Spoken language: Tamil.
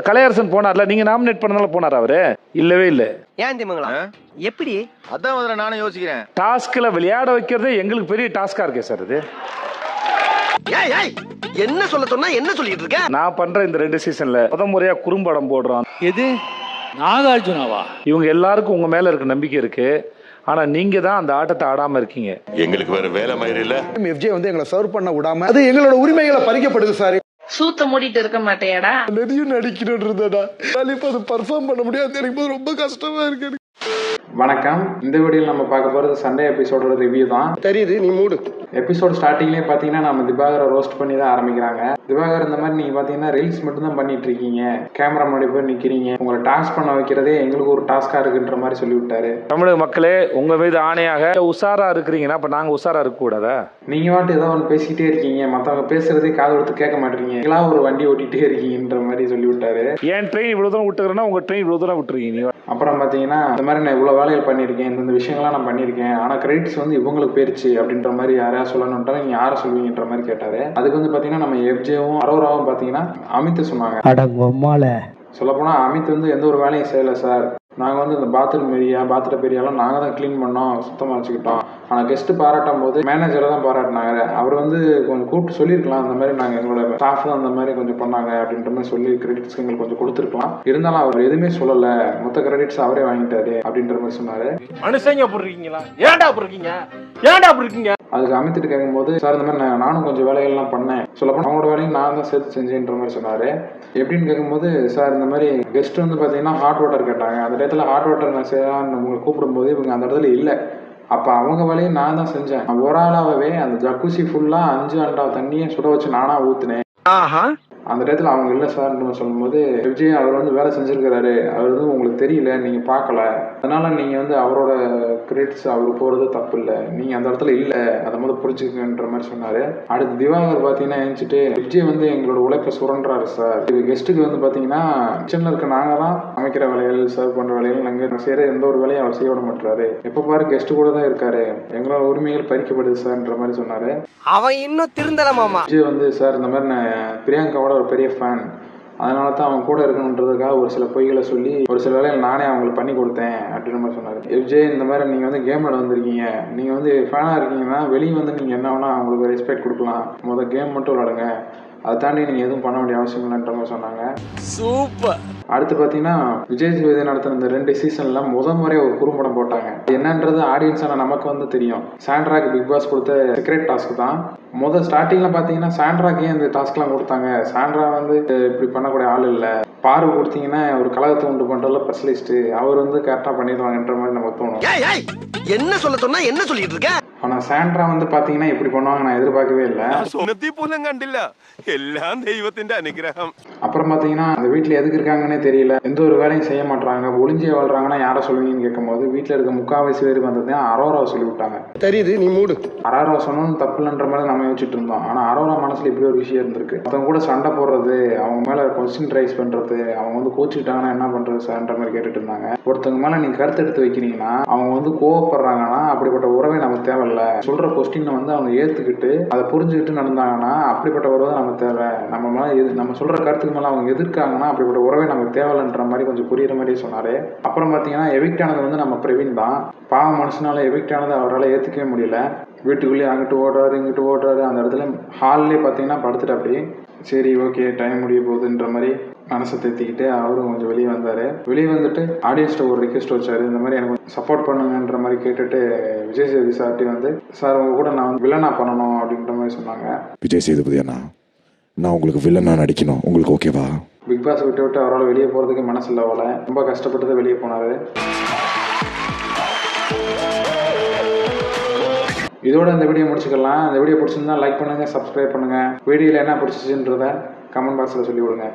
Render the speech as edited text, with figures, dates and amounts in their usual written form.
கலையரசன் போனார்ல, நீங்க நாமினேட் பண்ணதால போனார் அவரு? இல்லவே இல்ல. ஏன் திமுங்களா எப்படி? அதான் முதல்ல நானும் யோசிக்கிறேன். டாஸ்க்ல விளையாட வைக்கிறதே எங்களுக்கு பெரிய டாஸ்கா இருக்கே சார் இது. என்ன சொல்ல சொன்னா என்ன சொல்லிட்டு இருக்க? நான் பண்ற இந்த 2 சீசன்ல முறையா குறும்படம் போடுறோம். எது நாகார்ஜுனாவா? இவங்க எல்லாருக்கும் உங்க மேல இருக்க நம்பிக்கை இருக்கு. ஆனா நீங்க தான் அந்த ஆட்டத்தை ஆடாம இருக்கீங்க. எங்களுக்கு வேற வேலை மாதிரி இல்ல. எஃப்ஜே வந்து எங்களை சர்வ் பண்ண விடாம அது எங்களோட உரிமைகளை பறிக்கப்படுது சார். சூத்த மூடிட்டு இருக்க மாட்டேடா. நிறைய நடிக்கணும்ன்றதா இப்ப அது பர்ஃபார்ம் பண்ண முடியாது. எனக்கு ரொம்ப கஷ்டமா இருக்கு. வணக்கம். இந்த வீடியோவில் நம்ம பார்க்க போகிறது சண்டே எபிசோடோட ரிவ்யூ தான். தெரியுது, நீ மூடு. எபிசோட் ஸ்டார்டிங்லேயே பார்த்தீங்கன்னா நம்ம திவாகரை ரோஸ்ட் பண்ணி தான் ஆரம்பிக்கிறாங்க. திவாகர் இந்த மாதிரி நீங்கள் பார்த்தீங்கன்னா ரீல்ஸ் மட்டும் தான் பண்ணிட்டு இருக்கீங்க, கேமரா முன்னாடி போய் நிற்கிறீங்க, உங்களை டாஸ்க் பண்ண வைக்கிறதே எங்களுக்கு ஒரு டாஸ்காக இருக்குன்ற மாதிரி சொல்லி விட்டாரு. தமிழக மக்களே, உங்க மீது ஆணையாக உஷாரா இருக்கிறீங்கன்னா அப்ப நாங்க உஷாரா இருக்க கூடாதா? நீங்க வாட்டு ஏதோ ஒன்று பேசிக்கிட்டே இருக்கீங்க, மற்றவங்க பேசுறதே காது கொடுத்து கேட்க மாட்டீங்க, எல்லாம் ஒரு வண்டி ஓட்டிகிட்டே இருக்கீங்கன்ற மாதிரி சொல்லி விட்டாரு. என் ட்ரெயின் இவ்வளவு தூரம் விட்டுக்கிறேன்னா உங்க ட்ரெயின் இவ்வளவு தூரம் விட்டுருக்கீங்க. அப்புறம் பார்த்தீங்கன்னா இந்த மாதிரி நான் இவ்வளோ வேலைகள் பண்ணியிருக்கேன், இந்த விஷயங்கள்லாம் நான் பண்ணியிருக்கேன், ஆனால் கிரெடிட்ஸ் வந்து இவங்களுக்கு போயிருச்சு அப்படின்ற மாதிரி யாரையா சொல்லணுன்ட்டா நீங்கள் யாரை சொல்லுவீங்கன்ற மாதிரி கேட்டாரு. அதுக்கு வந்து பார்த்தீங்கன்னா நம்ம எஃப்ஜேவும் அரோராவும் பார்த்தீங்கன்னா அமித் சொன்னாங்க. சொல்லப்போனால் அமித் வந்து எந்த ஒரு வேலையும் செய்யலை சார், நாங்கள் வந்து இந்த பாத்ரூம் ஏரியாலாம் நாங்கள் தான் க்ளீன் பண்ணோம், சுத்தமாக வச்சுக்கிட்டோம். ஆனால் கெஸ்ட்டு பாராட்டும் போது மேனேஜரை தான் பாராட்டினாங்க. அவர் வந்து கொஞ்சம் கூப்பிட்டு சொல்லியிருக்கலாம், அந்த மாதிரி நாங்கள் எங்களோட ஸ்டாஃப் தான் அந்த மாதிரி கொஞ்சம் பண்ணாங்க அப்படின்ற மாதிரி சொல்லி கிரெடிட்ஸ் எங்களுக்கு கொஞ்சம் கொடுத்துருக்கலாம். இருந்தாலும் அவர் எதுவுமே சொல்லலை, மொத்த கிரெடிட்ஸ் அவரே வாங்கிட்டாரு அப்படின்ற மாதிரி சொன்னார். மனுஷங்க போடுறீங்களா? ஏன்டா போடுறீங்க? ஏன்டா போடுறீங்க? அதுக்கு அமித்துட்டு கேட்கும்போது சார் இந்த மாதிரி நானும் கொஞ்சம் வேலைகள்லாம் பண்ணேன், சொல்லப்போனால் அவங்களோட வேலையும் நான் தான் சேர்த்து செஞ்சேன்ற மாதிரி சொன்னார். எப்படின்னு கேட்கும்போது சார் இந்த மாதிரி கெஸ்ட் வந்து பார்த்தீங்கன்னா ஹாட் வாட்டர் கேட்டாங்க, அந்த இடத்துல ஹாட் வாட்டர் நான் செய்யலாம்னு உங்களை கூப்பிடும்போது இவங்க அந்த இடத்துல இல்லை. அப்போ அவங்க வேலையை நான் தான் செஞ்சேன். ஒரு ஆளாகவே அந்த ஜக்கூசி ஃபுல்லாக 5 அண்டா தண்ணியை சுட வச்சு நானாக ஊற்றுனேன். அந்த இடத்துல அவங்க இல்லை சார்ன்னு சொல்லும்போது விஜய் அவர் வந்து வேலை செஞ்சுருக்கிறாரு, அவர் வந்து உங்களுக்கு தெரியல, நீங்கள் பார்க்கல, அதனால் நீங்கள் வந்து அவரோட கிரெடிட்ஸ் அவர் போகிறது தப்பு இல்லை, நீங்கள் அந்த இடத்துல இல்லை, அதை முதல் புரிஞ்சுக்கன்ற மாதிரி சொன்னார். அடுத்து திவாகர் பார்த்தீங்கன்னா எழுந்துட்டு விஜய் வந்து எங்களோட உழைப்பை சுரண்டாரு சார், இது கெஸ்ட்டுக்கு வந்து பார்த்தீங்கன்னா கிச்சனில் இருக்க நாங்கள் தான் சமைக்கிற வேலைகள் சர்வ் பண்ணுற வேலைகள் நாங்கள் செய்கிற எந்த ஒரு வேலையும் அவர் செய்ய விட மாட்டாரு, எப்போ பாரு கெஸ்ட்டு கூட தான் இருக்காரு, எங்களோட உரிமைகள் பறிக்கப்படுது சார்ன்ற மாதிரி சொன்னார். அவன் இன்னும் திருந்தலமாமா. விஜய் வந்து சார் இந்த மாதிரி நான் பிரியங்காவோட ஒரு பெரிய ஃபேன், அதனால தான் அவங்க கூட இருக்கணுன்றதுக்காக ஒரு சில பொய்களை சொல்லி ஒரு சில வேலைகள் நானே அவங்களுக்கு பண்ணி கொடுத்தேன் அப்படின்ற மாதிரி சொன்னார். விஜய் இந்த மாதிரி நீங்கள் வந்து கேம் விளாட வந்திருக்கீங்க, நீங்கள் வந்து ஃபேனாக இருக்கீங்கன்னா வெளியே வந்து நீங்கள் என்ன வேணால் அவங்களுக்கு ரெஸ்பெக்ட் கொடுக்கலாம், முதல் கேம் மட்டும் விளாடுங்க, அதை தாண்டி நீங்கள் எதுவும் பண்ண வேண்டிய அவசியம் இல்லைன்ற மாதிரி சொன்னாங்க. சூப்பர். அடுத்து பார்த்தீங்கன்னா விஜய் சேதுபதி நடத்தின இந்த 2 சீசன்ல முறையாக ஒரு குறும்படம் போட்டாங்க. என்னன்றது ஆடியன்ஸான நமக்கு வந்து தெரியும். சாண்ட்ராக்கு பிக் பாஸ் கொடுத்த சீக்ரெட் டாஸ்க் தான். ஸ்டார்டிங்ல பார்த்தீங்கன்னா சாண்ட்ராக்கு இந்த டாஸ்க்லாம் கொடுத்தாங்க. சாண்ட்ரா வந்து இப்படி பண்ணக்கூடிய ஆள் இல்லை, பார்வை கொடுத்தீங்கன்னா ஒரு கழகத்தை உண்டு பண்றதுல ஸ்பெஷலிஸ்ட், அவர் வந்து கரெக்டாக பண்ணிடுவாங்கன்ற மாதிரி நமக்கு தோணும். என்ன சொல்ல சொன்னா என்ன சொல்லிட்டு இருக்க? ஆனால் சாண்ட்ரா வந்து பார்த்தீங்கன்னா இப்படி பண்ணுவாங்க நான் எதிர்பார்க்கவே இல்லை. எல்லாம் தெய்வத்தின் அனுகிரகம். அப்புறம் பார்த்தீங்கன்னா அந்த வீட்டில் எதுக்கு இருக்காங்கன்னே தெரியல, எந்த ஒரு வேலையும் செய்ய மாட்டாங்க, ஒளிஞ்சே வாழ்றாங்கன்னா யாரை சொல்லுவீங்கன்னு கேட்கும்போது வீட்டில் இருக்க முக்காவாசி பேர் வந்தது அரோராவை சொல்லி விட்டாங்க. தெரியுது, நீ மூடு. அரோரா சொன்னது தப்பு இல்லைன்ற மாதிரி நம்ம யோசிச்சுட்டு இருந்தோம். ஆனால் அரோரா மனசுல இப்படி ஒரு விஷயம் இருந்திருக்கு. மற்றவங்க கூட சண்டை போடுறது, அவங்க மேலே கொஸ்டின் ரைஸ் பண்ணுறது, அவங்க வந்து கோச்சிக்கிட்டாங்கன்னா என்ன பண்ணுறது சார்ன்ற மாதிரி கேட்டுட்டு இருந்தாங்க. ஒருத்தவங்க மேலே நீங்கள் கருத்து எடுத்து வைக்கிறீங்கன்னா அவங்க வந்து கோவப்படுறாங்கன்னா அப்படிப்பட்ட உறவை நமக்கு தேவையில்லை. சொல்கிற கொஸ்டினை வந்து அவங்க ஏற்றுக்கிட்டு அதை புரிஞ்சுக்கிட்டு நடந்தாங்கன்னா அப்படிப்பட்ட உறவை நமக்கு தேவை. நம்ம மேலே நம்ம சொல்கிற கருத்துக்கு மேலே அவங்க எதிர்க்காங்கன்னா அப்படிப்பட்ட உறவை நமக்கு தேவையில்லைன்ற மாதிரி கொஞ்சம் புரியுற மாதிரி சொன்னார். அப்புறம் பார்த்தீங்கன்னா எவிக்ட் ஆனது வந்து நம்ம பிரவீன் தான். பாவம் மனுஷனால எவிக்ட் ஆனது அவரால் ஏற்றுக்கவே முடியல. வீட்டுக்குள்ளேயே அங்கிட்டு ஓடுறாரு இங்கிட்டு ஓடுறாரு, அந்த இடத்துல ஹால்லேயே பார்த்தீங்கன்னா படுத்துட்டு அப்படி சரி ஓகே டைம் முடிய போகுதுன்ற மாதிரி மனசை தேத்திக்கிட்டு அவரும் கொஞ்சம் வெளியே வந்தார். வெளியே வந்துட்டு ஆடியன்ஸ்ட்ட ஒரு ரிக்வெஸ்ட் வச்சார், இந்த மாதிரி எனக்கு சப்போர்ட் பண்ணுங்கன்ற மாதிரி கேட்டுட்டு விஜய் சேதுபதி சார்ட்டி வந்து சார் உங்க கூட நான் வந்து வில்லனா பண்ணணும் அப்படின்ற மாதிரி சொன்னாங்க. விஜய் சேதுபதி அண்ணா, நான் உங்களுக்கு வில்லனா நடிக்கணும், உங்களுக்கு ஓகேவா? பிக் பாஸ் விட்டு அவரால் வெளியே போகிறதுக்கு மனசு இல்லை போல, ரொம்ப கஷ்டப்பட்டு வெளியே போனார். இதோட இந்த வீடியோ முடிச்சுக்கலாம். இந்த வீடியோ பிடிச்சிருந்தா லைக் பண்ணுங்கள், சப்ஸ்கிரைப் பண்ணுங்கள். வீடியோவில் என்ன பிடிச்சிச்சுன்றதை கமெண்ட் பாக்ஸில் சொல்லி விடுங்க.